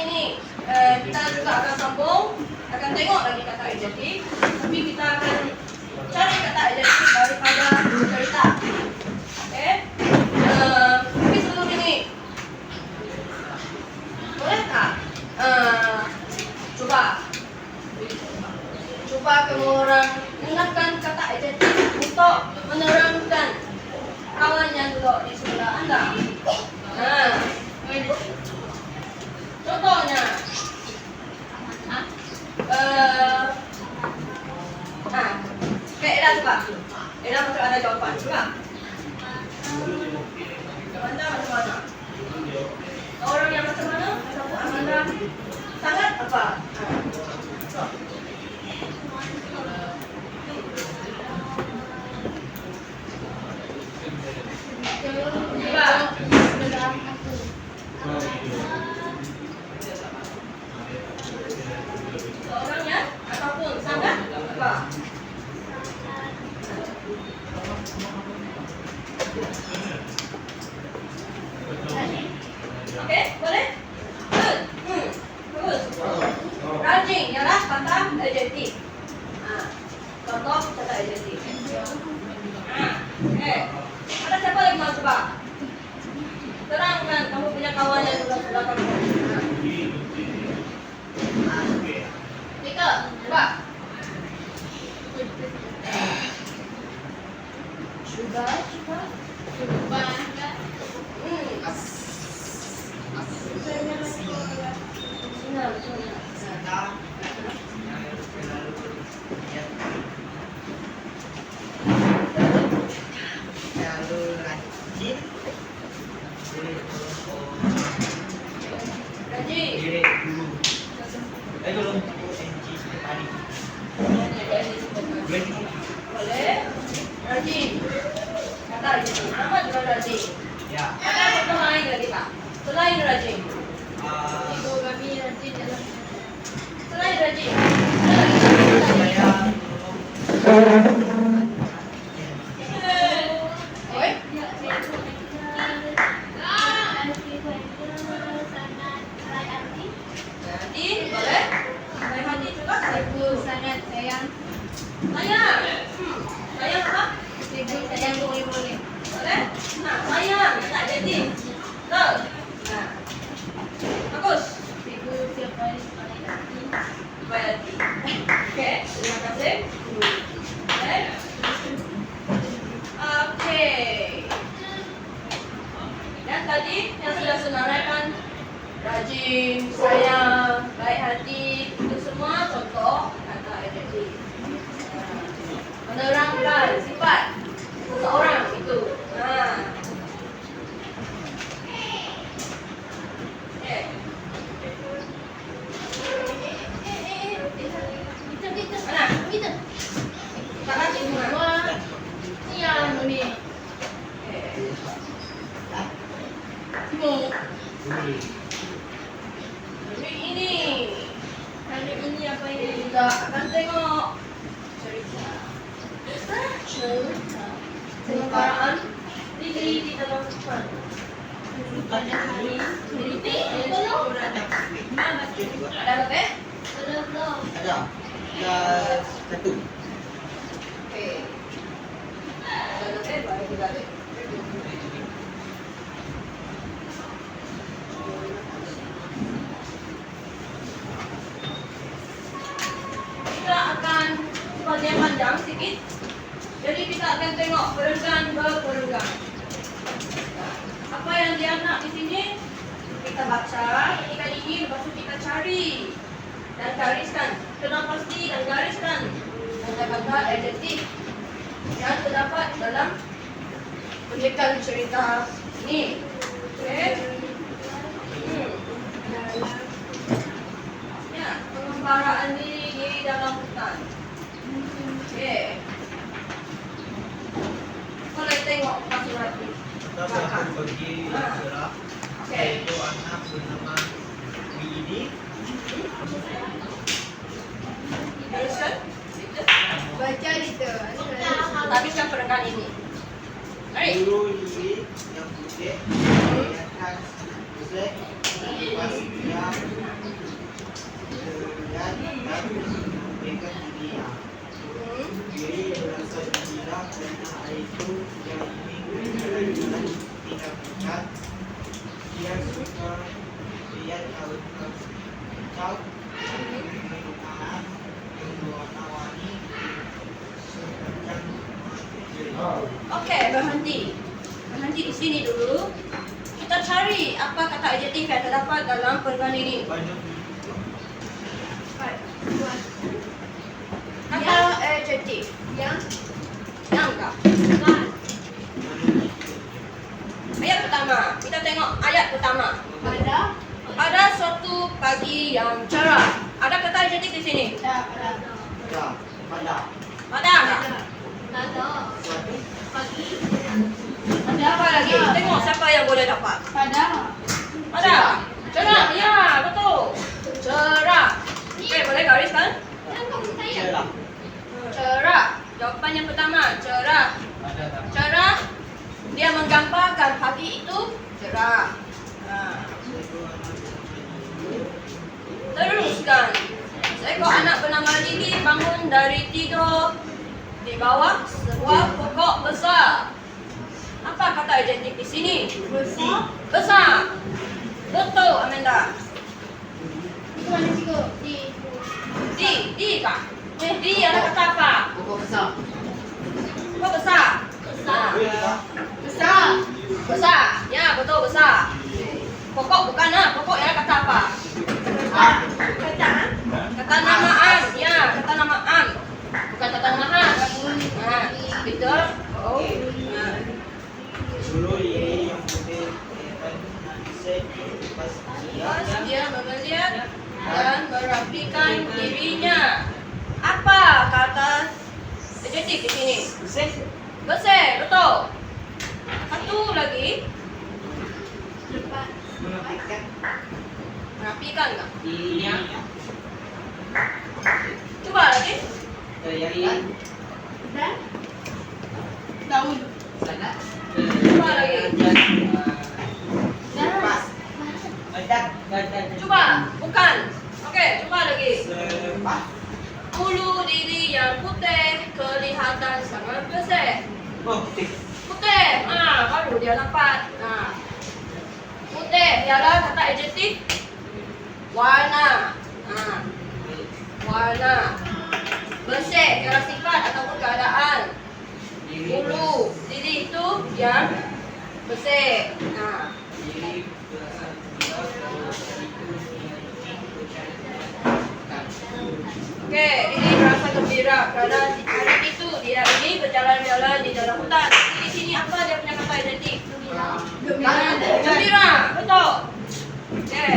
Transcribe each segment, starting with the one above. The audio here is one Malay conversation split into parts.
ini kita juga akan sambung, akan tengok lagi kata adjektif, tapi kita akan cari kata adjektif daripada cerita. Oke? Tapi sebelum ini, bolehkah coba kamu orang gunakan kata adjektif untuk menerangkan kawan yang duduk di sebelah Anda. Nah, contohnya, Ella coba. Ella macam ada jawapan juga. Anda macam mana? Orang yang macam mana? Ataupun Anda sangat apa? Seorangnya ataupun sangat apa? Oke, boleh? Bagus. Rajin ialah kata adjektif. Contoh kata adjektif. Ada siapa lagi mau coba? Terangkan kamu punya kawan yang sudah kamu. Nika, coba. Coba. Boleh? Rajin. Kata rajin. Apa juga rajin? Ya. Ada contoh lain lagi Pak? Selain rajin. Ibu kami rajin dalam. Selain rajin. Sayang apa? Sayang boleh. Boleh? Nah, sayang tak jadi. Betul? Nah. Bagus. Baik hati. Oke, terima kasih. Oke. Dan tadi yang sudah senaraikan rajin, sayang, baik hati, itu semua contoh kata adjektif. Menerangkan sifat seseorang itu. Nah. Hari ini apa ini? Kita akan tengok cerita. Penggambaran diri di dalam Quran. Pada hari ini ada lebih? Ada. Satu. Oke. Ada lebih baik kita lihat. Kita akan sebagai panjang sedikit. Jadi kita akan tengok perenggan berperenggan. Apa yang dia nak di sini? Kita baca ketika ini, lepas itu kita cari dan gariskan. Kena pasti dan gariskan kata-kata adjektif yang terdapat dalam petikan cerita ini. Oke? Ya, pengembaraan diri di dalam hutan. Oke. Boleh tengok surat ini. Kita akan bagi surat. Oke. Itu anak bernama Widi. Gariskan. Baca itu. Habiskan perenggan ini. Tarik. Bulu lili yang putih kelihatan besar lepas dia terlihat dan memberikan giginya. Diri merasa gembira karena hari itu dia ingin jalan-jalan tidak dekat. Dia suka lihat kacau pemandangan yang berwarna-warni sepanjang Oke, berhenti. Berhenti di sini dulu. Kita cari apa kata adjektif yang terdapat dalam perenggan ini. banyak Kata adjektif yang kah? Ayat pertama. Kita tengok ayat pertama. Pada suatu pagi yang cerah. Ada kata adjektif di sini. pada Ada tak? suatu Ada apa lagi? Tengok siapa yang boleh dapat. Ada. Cerah. Ya, betul. Cerah. Okey, boleh gariskan? cerah Cerah. Jawapan yang pertama, cerah. Cerah. Dia menggambarkan pagi itu cerah. Teruskan. Seekor anak bernama Lily bangun dari tidur di bawah sebuah pokok besar. Apa kata adjektif di sini? Besar. Betul, Amanda. Di kah? Di ada kata apa? Pokok besar. Besar. Ya, betul besar. Pokok bukan pokok yang ada kata apa? Kata namaan. Ya, kata namaan. Bukan kata namahan. Betul. Oh. bulu lili yang putih kelihatan besar lepas Dia melihat dan merapikan dirinya. Apa kata adjektif di sini? Bersih, betul. Satu lagi. merapikan Merapikan enggak? dirinya Coba lagi. kelihatan Coba lagi. lepas Coba, bukan. Okey, coba lagi. selepas Bulu diri yang putih kelihatan sangat bersih. putih Putih. Baru dia dapat. Putih ialah kata adjektif warna. Warna. Bersih ialah sifat ataupun keadaan. Bulu diri itu yang bersih. diri berasa gembira kalau hari itu dia ingin berjalan-jalan dekat. Okey, ini merasa gembira kerana hari itu dia ini berjalan-jalan di dalam hutan. Di sini apa dia punya kata adjektif? Gembira, betul. Okey.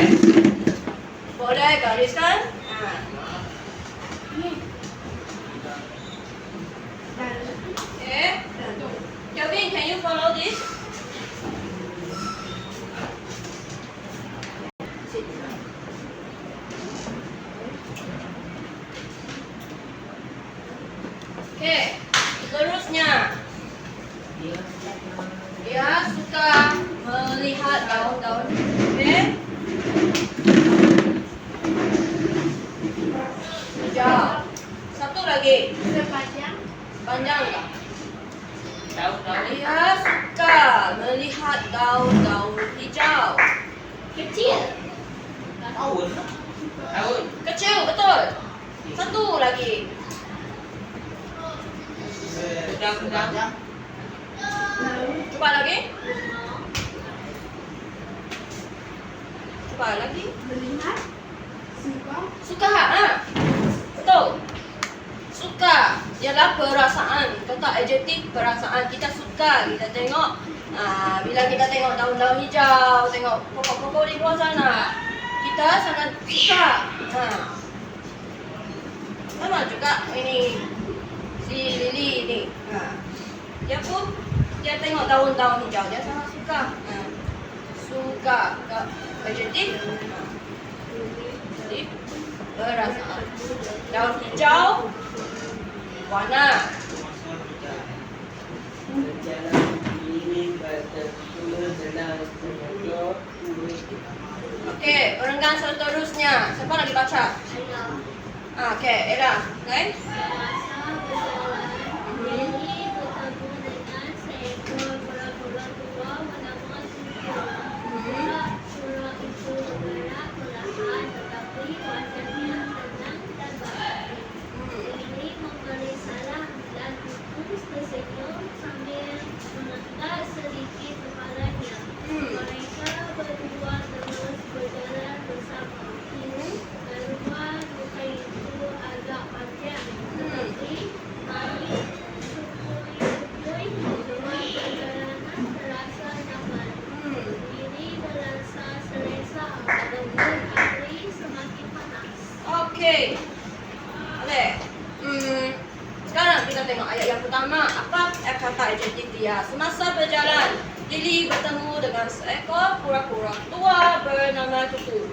Boleh gariskan? Okay. Kelvin, can you follow this? Okay. Seterusnya, dia suka melihat daun-daun. Okay. Hijau. Satu lagi. Panjang tak? Dia suka melihat daun-daun hijau. Kecil, betul. Satu lagi. Coba lagi. Coba lagi. Suka, betul. Suka ialah perasaan. Kata adjektif perasaan. Kita suka, kita tengok. Bila kita tengok daun-daun hijau, tengok pokok-pokok di luar sana, kita sangat suka. Sama juga ini si Lily ini. Dia pun dia tengok daun-daun hijau, dia sangat suka. Suka ke adjektif. Jadi perasaan. Daun hijau warna. berjalan di dan seterusnya. Siapa lagi baca? Okey, Ella. Okay. Semasa berjalan, Lily bertemu dengan seekor kura-kura tua bernama Sura. Kura-kura itu bergerak perlahan tetapi wajahnya tenang dan baik. Lily memberi salam dan Tutus tersenyum sambil mengangkat sedikit kepalanya. Mereka berdua terus berjalan bersama. Keluar luka itu agak panjang, tetapi mari supui kedua perjalanan terasa nyaman. Diri terasa selesa walaupun hari semakin panas. Okey. Boleh. Sekarang kita tengok ayat yang pertama. Apa kata adjektif dia? Semasa berjalan, Lily bertemu dengan seekor kura-kura tua bernama Tutu.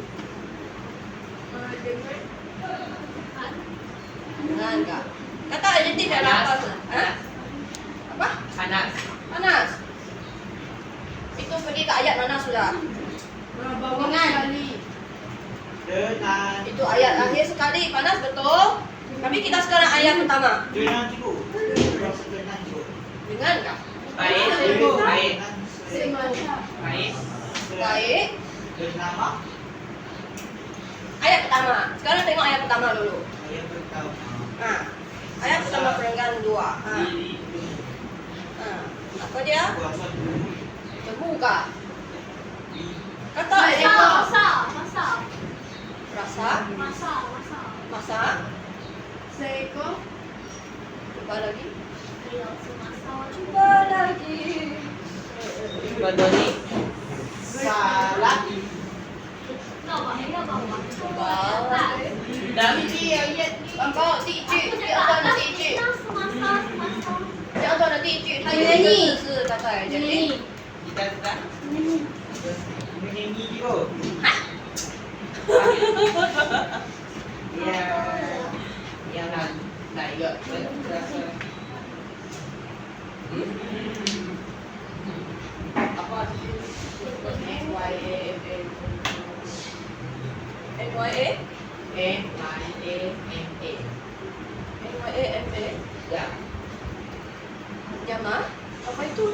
Dengar enggak? Kata adjektif yang apa? Ha? Apa? Panas. Panas. Itu pergi ke ayat mana sudah? Dengan Dengan. itu ayat akhir sekali. Panas betul. Tapi kita sekarang ayat pertama. Dengan cikgu. Dengan cikgu. Dengan enggak? Baik. Baik. Baik. Baik. Bernama. Ayat pertama. Sekarang tengok ayat pertama dulu. Ayat pertama. Ayat pertama perenggan 2. Diri. Apa dia? Kuasa dulu. Temu kah? Kata Masa, ekor. masa, Rasa. Masa. Seekor. Coba lagi. Ayo, semasa. Coba lagi. Badoni. Salah. Bawa. Dami dia ayat. Bawa 第一句，第二段的第一句， Semasa. 第二段的第一句，它有一个字是kata adjektif。 Kita tak. Menyanyi juga. Ya. Yang nak ikut berasa. Apa? NYAMA. NYA? M-I-A-M-A. NYAMA. Ya. Nyaman? Apa itu?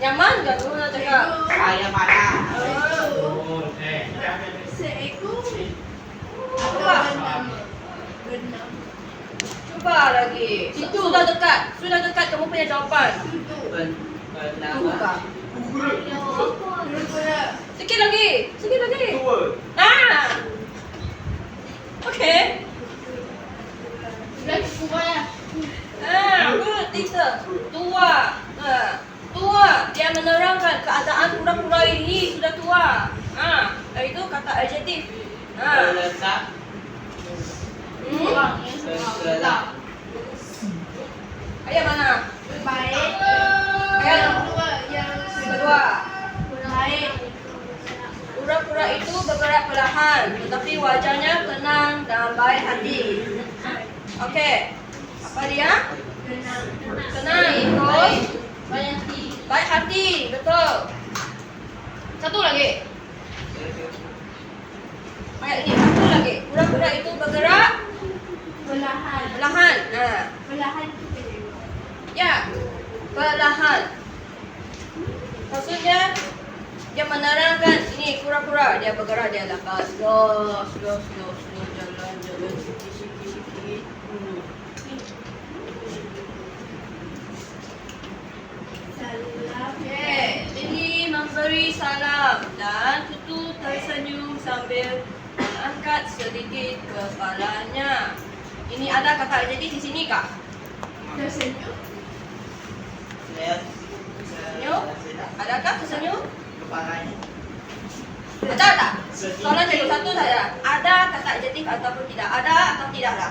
Nyaman nggak tuh nak cakap? Saya marah. Seekor. Coba. Coba lagi. Itu sudah dekat. Sudah dekat kamu punya jawapan. Tunggu kah? Ayo, apa? Sikit lagi. Sikit lagi. Tua. Okey. Lagi kuat. Good, teacher. Tua. Tua. Dia menerangkan keadaan kura-kura ini sudah tua. Itu kata adjektif. Letak. Letak. Ayat mana? Baik. Ayat Yang kedua, yang kedua. baik. Kura-kura itu bergerak perlahan, tetapi wajahnya tenang dan baik hati. Okey. Apa dia? Tenang, terus baik hati, betul. Satu lagi. Ayat ini satu lagi. Kura-kura itu bergerak Perlahan. perlahan. Perlahan itu beda. Ya, perlahan. Maksudnya dia menerangkan ini kura-kura dia bergerak dia lambat, slow jalan sikit. Salam. Okey, Lily memberi salam dan Tutu tersenyum sambil mengangkat sedikit kepalanya. Ini ada kata adjektif di sini kah? Tersenyum. Senyum? Adakah tersenyum? Kepalanya. Ada tak? Soalan cikgu satu saja. Ada kata adjektif ataupun tidak? Ada atau tidak ada?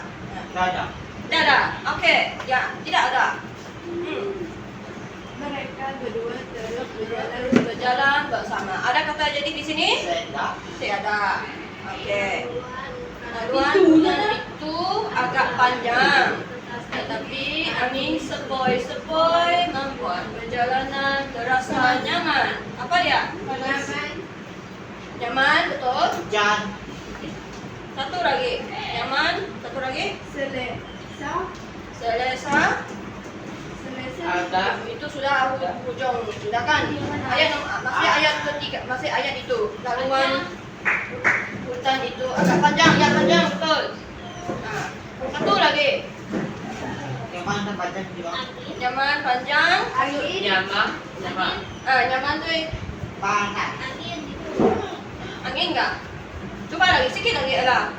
Tak ada. Tidak ada. Okey. Ya, tidak ada. Mereka berdua terus Berjalan bersama. Ada kata adjektif di sini? Sedap. Tiada. Okey. Laluan itu agak panjang. Tetapi angin sepoi-sepoi membuat perjalanan terasa nyaman. Apa dia? Nyaman. Nyaman, betul. Jan. Satu lagi. Nyaman, satu lagi. Selesa. Selesa. Selesa. Ada. Itu sudah ujung, sudah kan? Ayat masih ayat ketiga, masih ayat itu. Laluan hutan itu agak panjang, ya panjang betul. Nah, satu lagi. Yang mana panjang juga? Nyaman panjang. Angin. Nyama. Nyama. Nyaman tuh Panas. angin enggak? Coba lagi sedikit lagi Ella.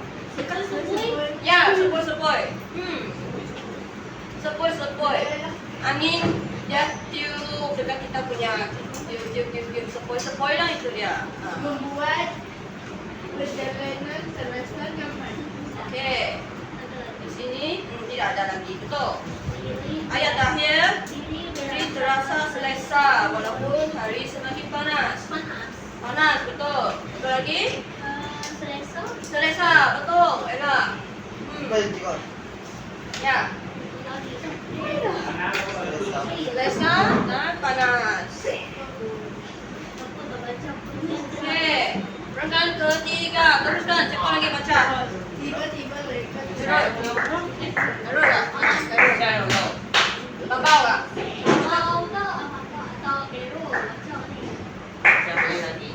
Ya, sepoi-sepoi. Sepoi-sepoi. Angin dia tiup dekat kita punya tiup sepoi-sepoi lah itu dia. Membuat perjalanan terasa nyaman. Oke. Di sini tidak ada lagi, betul. Ayat terakhir, ini terasa selesa walaupun hari semakin panas. Panas, betul. Betul lagi? Selesa, betul. Ella. Betul juga. Ya. Selesa dan panas. Oke. Renggan ketiga, teruskan. Cepat lagi baca. Tiba-tiba mereka Terus ya? Terus. Bapak enggak? Siapa lagi?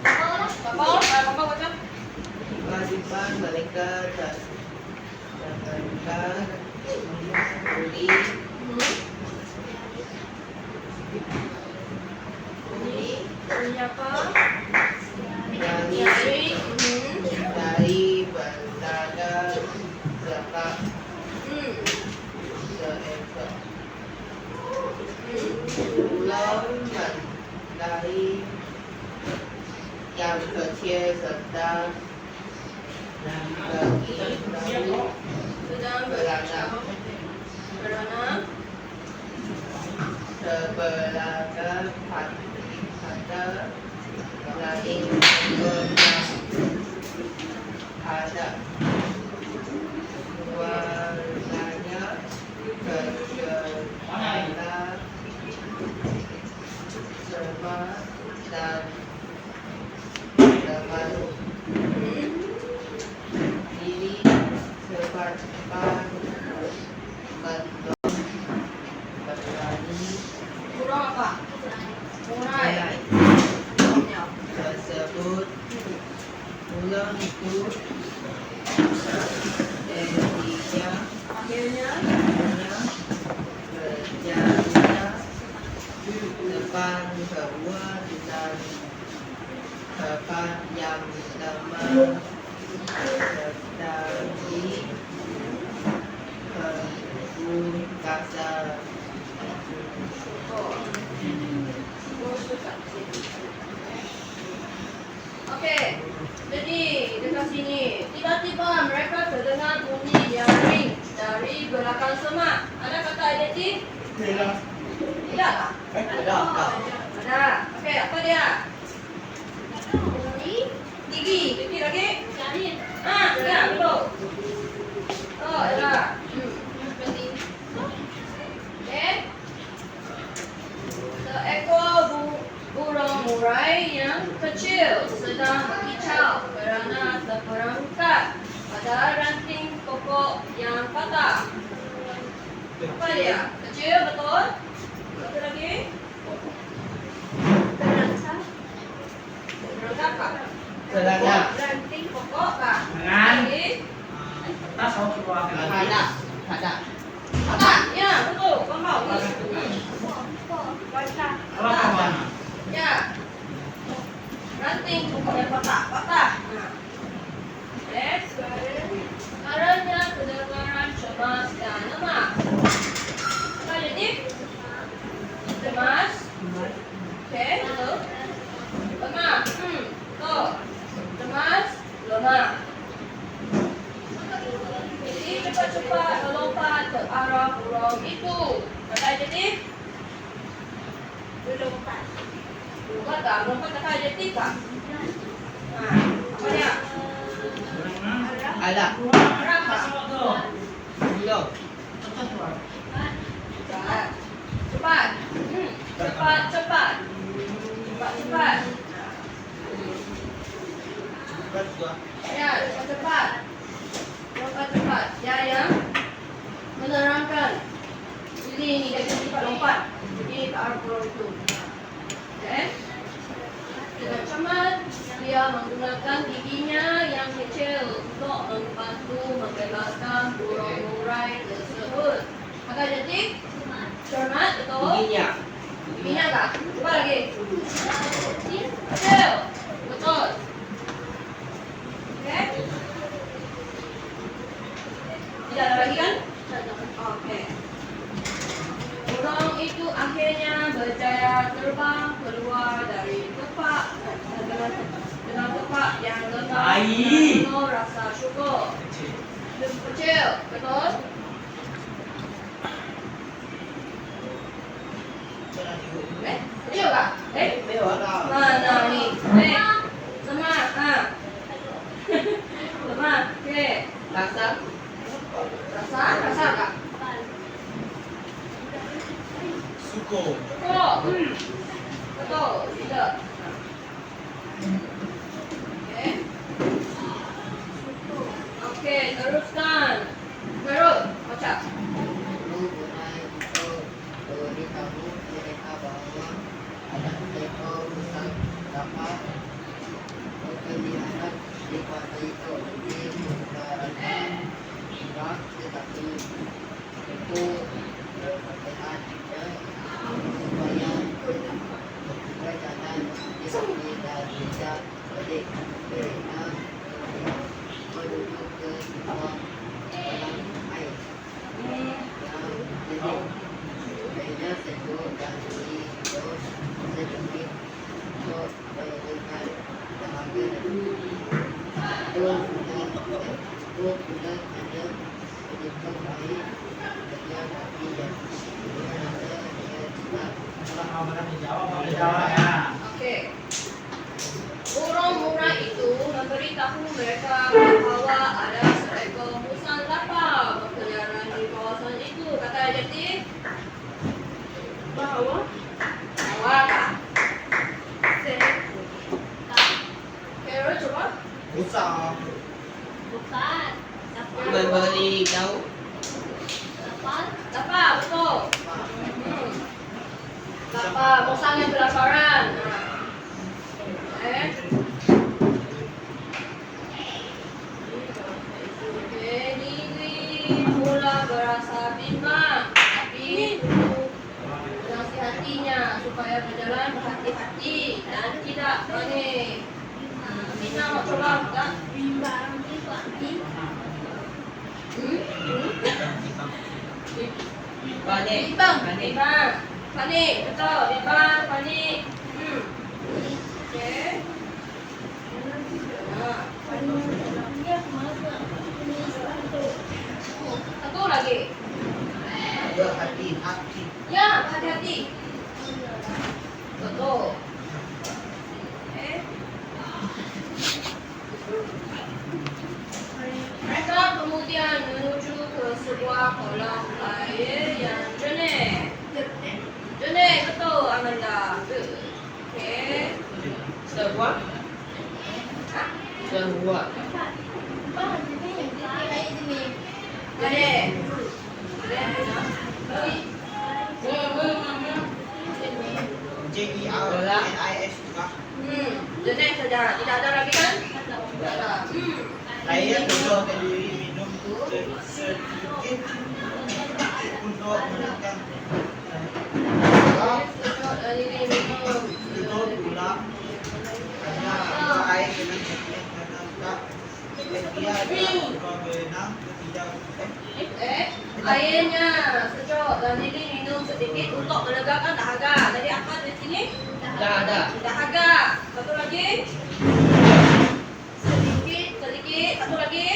Bapak baca. Tiba-tiba mereka beli Ini apa? dari bandara seekor pulau dari yang kecil sedang Sedang beranak beranak. sebelahnya pada lain ada warnanya kecil sama dan teman ini cepat berani Kurang apa? Murai. Ya. tersebut pulang itu Akhirnya berjalannya depan kedua dan tempat yang teman sedang di kebun kasar. Oke, jadi dekat sini tiba-tiba mereka terdengar bunyi nyaring dari belakang semak. Ada kata identik? Tidak lah. Ada. Ada. Oke, apa dia? Gigi. Gigi lagi? Ya, betul. Oh, ada. Oke. Seekor burung murai yang kecil sedang berkicau kerana terperangkap pada ranting pokok yang patah. Apa dia? Kecil, betul? Satu lagi? Berangkat kah? Selada. Ranting pokok kah? Jangan. Lagi? Ada. Ada. Patah? Ya, betul. Bambau. Ya. Ranting pokok yang patah. Patah. Next. Karena kedengaran cemas dan lemah. Apa jadi? Cemas. Oke, betul. Lemah. Betul. Cemas, lemah. Jadi cepat-cepat melompat ke arah burung itu. Kata adjektif? Melompat. Melompat tak? Melompat kata adjektif tak? Nah, apa dia? Ada. Arah tak? Belum. Cepat. Cepat. Cepat, cepat. Cepat, cepat. Ya, cepat. Cepat. Ya, yang menerangkan. Ini dia cepat lompat. Ini ke arah pulau itu. Oke. Dengan cermat, dia menggunakan giginya yang kecil untuk membantu membebaskan burung murai tersebut. Maka jadi cermat, betul? Giginya. Giginya kah? Coba lagi. Kecil. Betul. Oke. Tidak ada lagi kan? Oke. Burung itu akhirnya berjaya terbang keluar dari tempat dengan tempat yang lembab dan penuh rasa syukur. Kecil, betul? Kecil kah? Mana ni? Lemah, lemah, oke. Rasa. Rasa kah? Suko. Oh, betul, tidak. Oke, teruskan. Terus, baca. Lalu Bunai itu beritahu mereka bahwa ada seekor rusa dapat berkeliaran di pantai itu di udaranya berat tetapi itu berkesehatannya supaya juga jangan diambil dan tidak balik mereka menuju ke bawah kolam air. Kayaknya sejuk dan ini terus sedikit untuk bayangkan tenaga itu sudah ada sedikit baik kerja tapi dan ada dia tidak Kalau mau dijawab, mau dijawab ya. Oke. Burung murai itu memberitahu mereka bahwa ada seekor musang lapar berkeliaran di kawasan itu. Kata jadi bahwa kah? Kira coba. Usah. Memberitahu. Lapar, betul. Lapar, musang yang kelaparan. Ini mula berasa bimbang, tapi menasihatinya supaya berjalan berhati-hati dan tidak panik. Mina mau coba tak? Panik. Panik, betul. Bimbang, panik. Oke. Satu lagi. berhati-hati. Ya, hati-hati. Betul. Mereka kemudian menuju ke sebuah kolam air yang jernih. Jernih, betul Amanda. Oke. Sebuah. Hah? Sebuah. Jernih. JERNIS juga. Jernih saja. Tidak ada lagi kan? Tidak ada. Saya dulu sendiri minum sedikit untuk menekan Sejak dari minum. itu pula hanya dua air dengan sedikit karena tak dia ada berenang tidak Airnya sejuk dan ini minum sedikit untuk melegakan dahaga. Jadi apa di sini? Dahaga. Dahaga. Satu lagi. Sedikit. Satu lagi.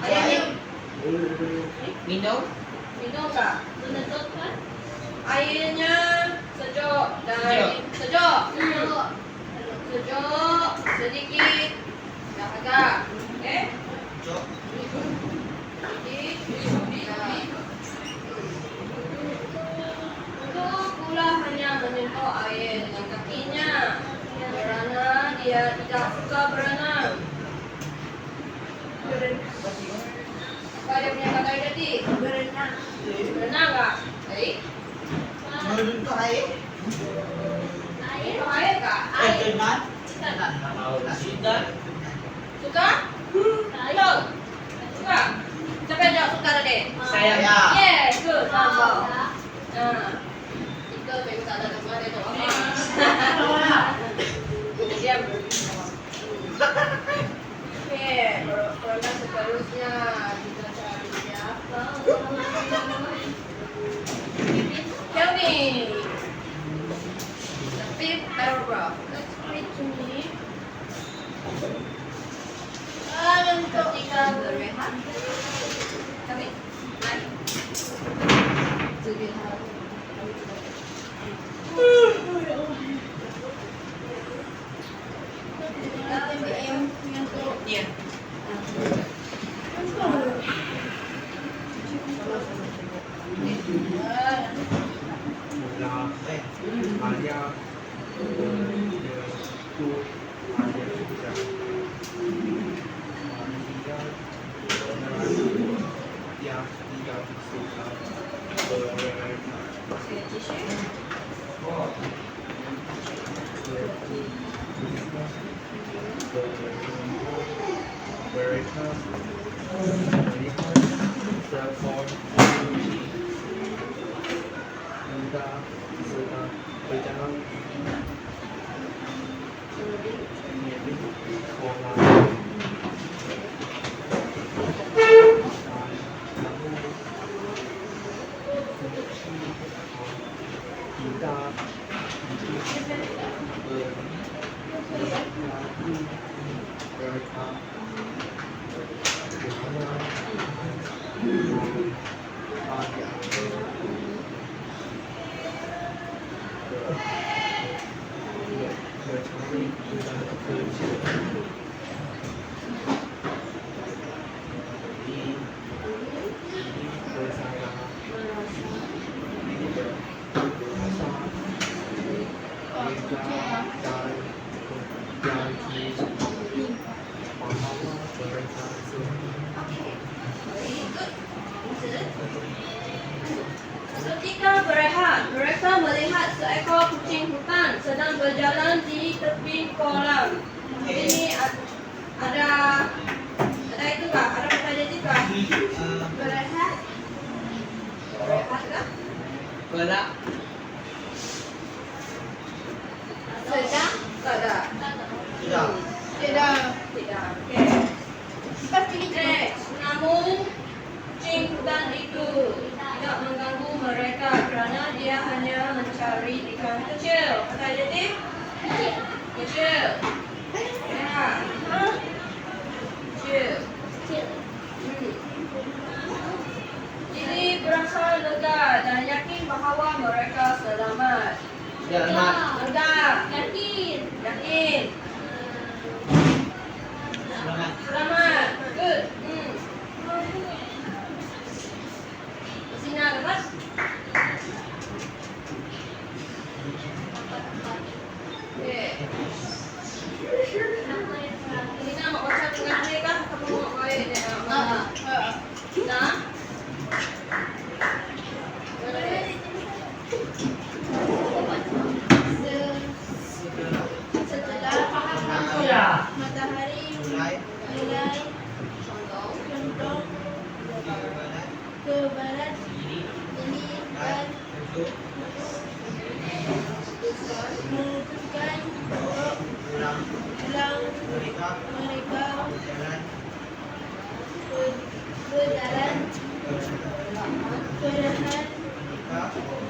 Airnya Minum. minum tak? Airnya sejuk dan sejuk. Sejuk sedikit dahaga. Okey. jok Itu pula hanya menyentuh air dengan tidak suka berenang. Apa dia punya kata tadi? Berenang. Berenang nggak? Baik. Menuju ke air. Itu air kak? Teman. Sudah. Suka? Ayo. Suka? Siapa yang jawab suka tadi? Saya. Ya. Yes, good. Tambah. Nah. Itu memang tak ada nama dia tu. Diam. Okey, program seterusnya kita cari siapa? Kelvin. The fifth paragraph. Let's read to me. Ketika berehat. Kami. Mari. Berehat. Iya. Ketika berehat, mereka melihat seekor kucing hutan sedang berjalan di tepi kolam. Ini ada itu kah? Ada kata jadi kah? Berehat. Berehat kah? Berak. Sedang? Tidak. Tidak. Tidak. Tidak. Okey. Pasti Next. Namun kucing hutan itu tidak mengganggu mereka kerana dia hanya mencari ikan kecil. Kata jadi? Kecil. Ya. Kecil. Jadi berasa lega dan yakin bahawa mereka selamat. Selamat. Lega. Yakin. Yakin. Selamat. Selamat. Good. Sina lepas. Okay. Sina mau baca tengah ni kah? Atau mau baik dia? Nah. Setelah matahari Mulai mulai Condong. condong ke barat ini dan memutuskan pulang pulang mereka mereka berjalan berjalan perlahan mereka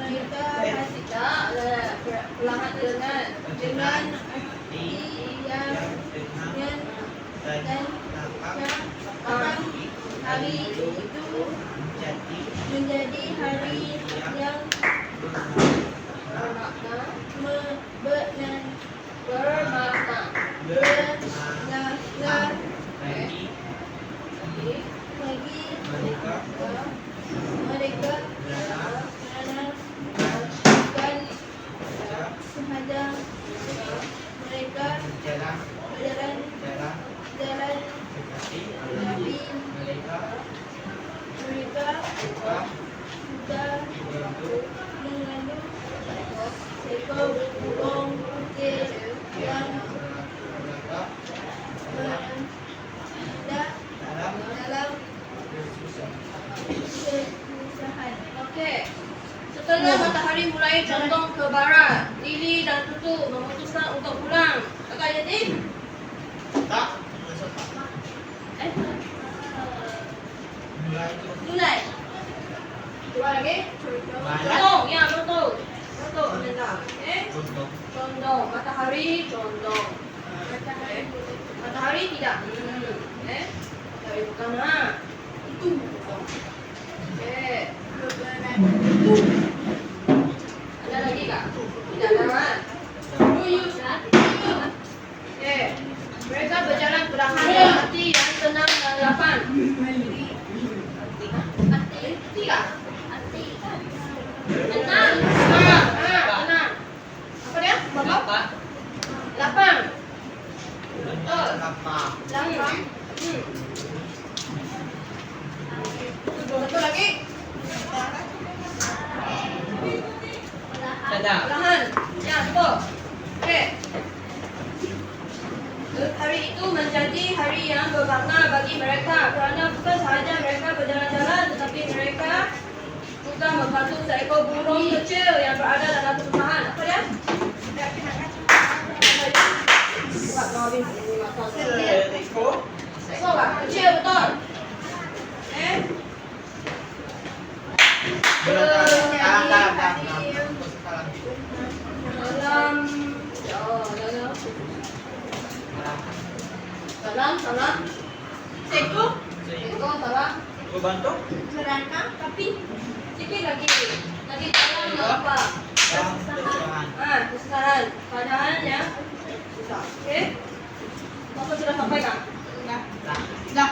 mereka Tidak, perlahan dengan dengan di yang dengan dan tampak akan hari itu menjadi menjadi hari yang bermakna bermakna bermakna. bermakna bagi sudah mengandung seekor burung putih yang berada dalam kesusahan. Okey. Setelah matahari mulai condong ke barat, Lily dan Tutu memutuskan untuk pulang. Kakak jadi? Tak. Masuk tak. Mulai. Dua lagi. Barat. Condong, ya betul. Betul, benar. Okey. Untuk. Condong, matahari condong. Matahari Matahari tidak. Eh? Matahari bukan ha. Itu. Okey. Ada lagi kak? Tidak ada kan? Luyus. Okey. Mereka berjalan perlahan dengan hati yang tenang dan lapang. Tiga. Tenang. Tenang. Apa dia? Bapak? Lapang. Betul. Apa? Lapang. Betul lagi? Tada. Perlahan. Ya, betul. Okey. Hari itu menjadi hari yang bermakna bagi mereka kerana bukan sahaja mereka berjalan-jalan tetapi mereka juga membantu seekor burung kecil yang berada dalam kesusahan. Apa dia? Buat Marvin ini makan. Seekor. Seekor kecil betul. Eh? Dalam salah. Seekor salah. Bantu. kerana tapi Sikit lagi. Lagi dalam apa? Kesusahan. Keadaan yang susah. Okey? Masa sudah sampai kan? Dah. Dah.